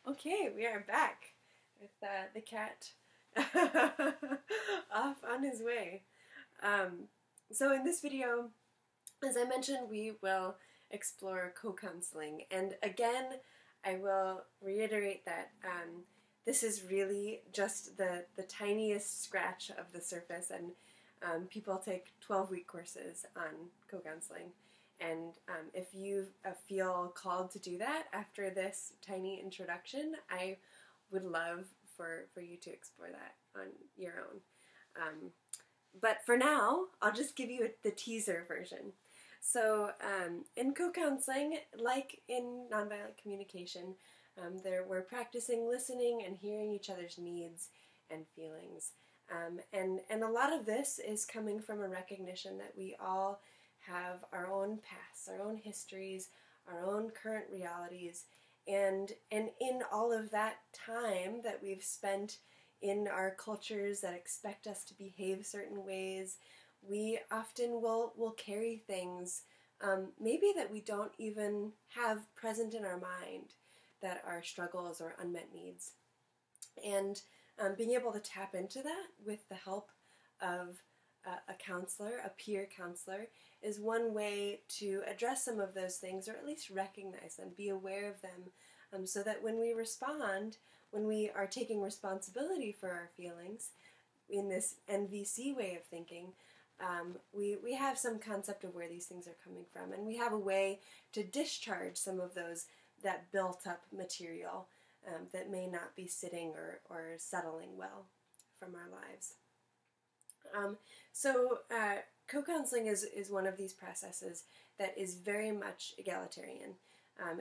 Okay, we are back with the cat off on his way. So in this video, as I mentioned, we will explore co-counseling. And again, I will reiterate that this is really just the tiniest scratch of the surface, and people take 12-week courses on co-counseling. And if you feel called to do that after this tiny introduction, I would love for you to explore that on your own. But for now, I'll just give you the teaser version. So in co-counseling, like in nonviolent communication, we're practicing listening and hearing each other's needs and feelings. And a lot of this is coming from a recognition that we all have our own pasts, our own histories, our own current realities, and in all of that time that we've spent in our cultures that expect us to behave certain ways, we often will carry things maybe that we don't even have present in our mind, that are struggles or unmet needs. And being able to tap into that with the help of a counselor, a peer counselor, is one way to address some of those things, or at least recognize them, be aware of them, so that when we respond, when we are taking responsibility for our feelings in this NVC way of thinking, we have some concept of where these things are coming from, and we have a way to discharge some of that built up material that may not be sitting or settling well from our lives. So co-counseling is one of these processes that is very much egalitarian.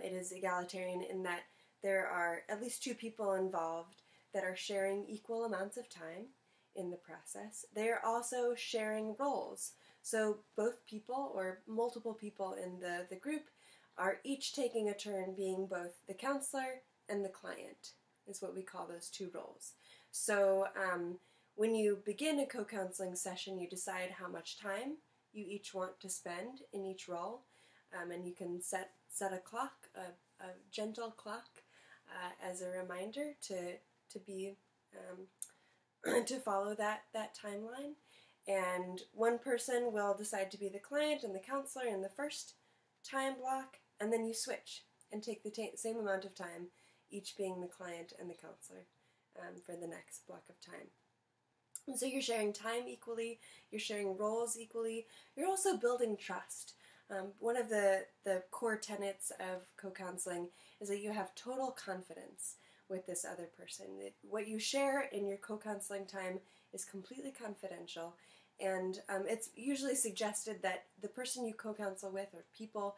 It is egalitarian in that there are at least two people involved that are sharing equal amounts of time in the process. They are also sharing roles. So both people or multiple people in the group are each taking a turn being both the counselor and the client, is what we call those two roles. So when you begin a co-counseling session, you decide how much time you each want to spend in each role, and you can set a clock, a gentle clock, as a reminder to be to follow that timeline. And one person will decide to be the client and the counselor in the first time block, and then you switch and take the same amount of time, each being the client and the counselor, for the next block of time. And so you're sharing time equally, you're sharing roles equally, you're also building trust. One of the core tenets of co-counseling is that you have total confidence with this other person. What you share in your co-counseling time is completely confidential, and it's usually suggested that the person you co-counsel with, or people,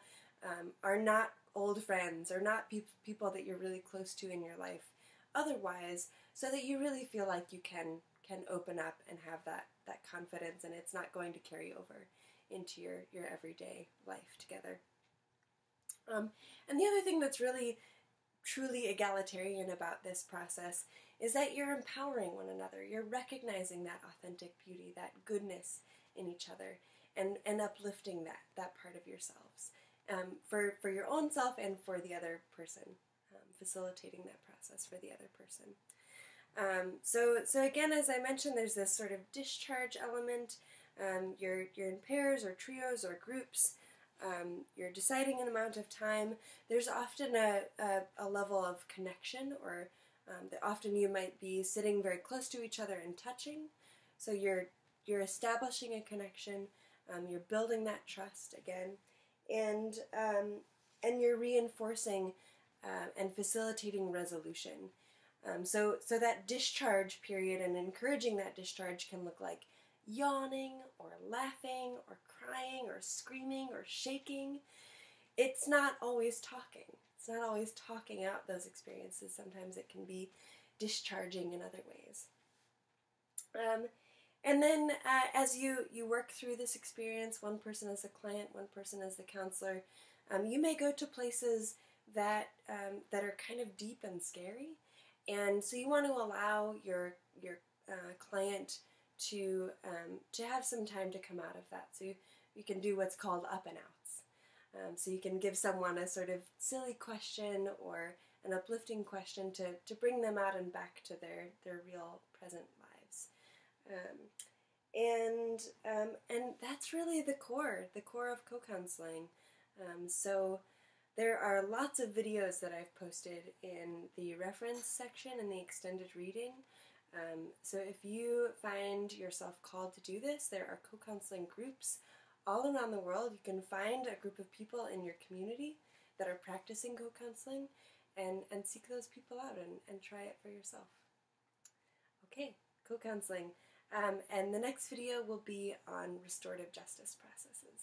are not old friends, or not people that you're really close to in your life otherwise, so that you really feel like you can open up and have that confidence, and it's not going to carry over into your everyday life together. And the other thing that's really truly egalitarian about this process is that you're empowering one another. You're recognizing that authentic beauty, that goodness in each other, and uplifting that part of yourselves, for your own self and for the other person, facilitating that process for the other person. So again, as I mentioned, there's this sort of discharge element. You're in pairs or trios or groups. You're deciding an amount of time. There's often a level of connection, or often you might be sitting very close to each other and touching. So you're establishing a connection. You're building that trust again, and you're reinforcing and facilitating resolution. So that discharge period and encouraging that discharge can look like yawning or laughing or crying or screaming or shaking. It's not always talking. It's not always talking out those experiences. Sometimes it can be discharging in other ways. And then as you work through this experience, one person as the client, one person as the counselor, you may go to places that are kind of deep and scary. And so you want to allow your client to have some time to come out of that. So you can do what's called up and outs. So you can give someone a sort of silly question or an uplifting question to bring them out and back to their real present lives. And that's really the core of co-counseling. So there are lots of videos that I've posted in the reference section in the extended reading. So if you find yourself called to do this, there are co-counseling groups all around the world. You can find a group of people in your community that are practicing co-counseling and seek those people out and try it for yourself. Okay, co-counseling. And the next video will be on restorative justice processes.